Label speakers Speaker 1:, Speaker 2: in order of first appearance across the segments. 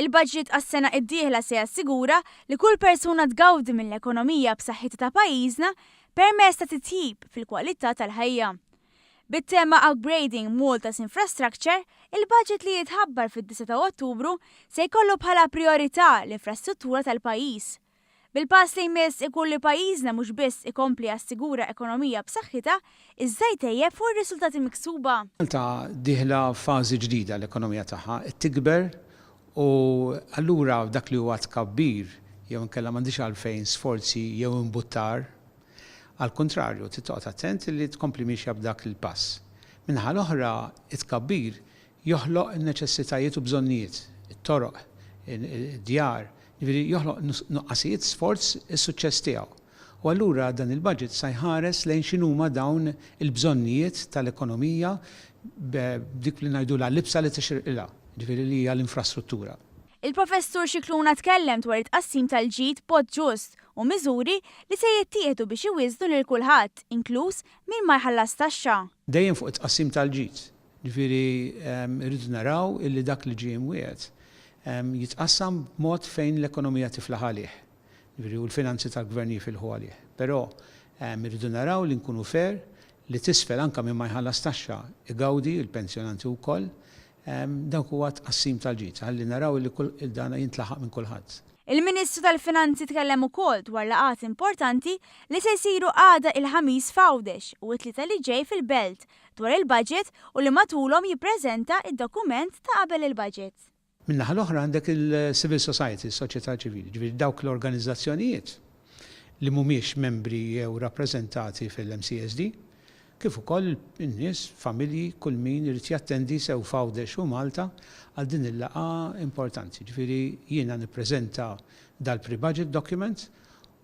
Speaker 1: Il-budget għas-sena id-dieħla se jassigura li kull persuna tgawdi mill-ekonomija b'saħħitha ta' pajjiżna permezz ta' titjib fil-kwalità tal-ħajja. Bit-tema Upgrading Malta's Infrastructure, il-budget li jitħabbar fid-9 ta' Ottubru se jkollu bħala priorità l-infrastruttura tal-pajjiż. Bil-pass li jmiss ikun li pajjiżna mhux biss ikompli assigura ekonomija b'saħħitha, iżda jtejjeb fuq ir-riżultati miksuba.
Speaker 2: Malta dieħla fażi ġdida l-ekonomija tagħha tikber u allura dak li huwa tkabbir jew inkella m'għandix għalfejn sforzi jew imbuttar. Al kontrarju, titqgħod attent li tkompli mixja b'dak il-pass. Minħa l-oħra, it-tkabbir joħloq in-neċessitajiet u bżonnijiet, it-toroq, id-djar, joħloq nuqqasijiet sforz is-suċċess tiegħu. U allura dan il-budget se jħares lejn x'inhuma dawn il-bżonnijiet tal-ekonomija dik li ngħidulha l-libsa li tixirqilha, ġifieri li hija l-infrastruttura.
Speaker 1: Il-Professur Xikluna tkellem dwar it-tqassim tal-ġid b'mod ġust u miżuri li se jittieħdu biex iwiżnu lil kulħadd, inkluż min ma jħallas taxxa.
Speaker 2: Dejjem fuq it-tqassim tal-ġid. Ġifieri rridu naraw illi dak li ġie mwiegħed jitqassam b'mod fejn l-ekonomija tiflaħ għalih. Ġifieri u l-finanzi tal-gvern jifilħu għalih. Però rridu naraw li nkunu fair li tisfel anke min ma jħallas taxxa igawdi il-pensjonanti wkoll dawk huwa tqassim tal-ġid, ħalli naraw li dan jintlaħaq minn kulħadd.
Speaker 1: Il-Ministru tal-Finanzi tkellem ukoll dwar laqgħat importanti li se jsiru għada il-ħamis f'Għawdex u t-tlieta li ġej fil-Belt dwar il-budget u li matulhom jippreżenta id-dokument ta' qabel il-budget.
Speaker 2: Min-naħa l-oħra għandek il-civil society, s-soċjetà ċivili, ġifieri dawk l-organizzazzjonijiet li mhumiex membri jew rappreżentati fil-MCSD, kif ukoll in-nies, familji, kull min irid jattendi sew f'Għawdex u Malta għal din il-laqgħa importanti. Ġifieri jiena nippreżenta dal-pre-budget document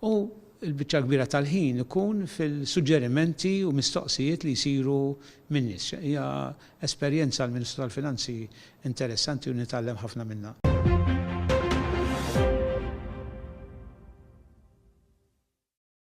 Speaker 2: u l-biċċa kbira tal-ħin ikun fil-suġġerimenti u mistoqsijiet li jsiru minn nies. Hija esperjenza l-Ministru tal-Finanzi interessanti u nitgħallem ħafna minnha.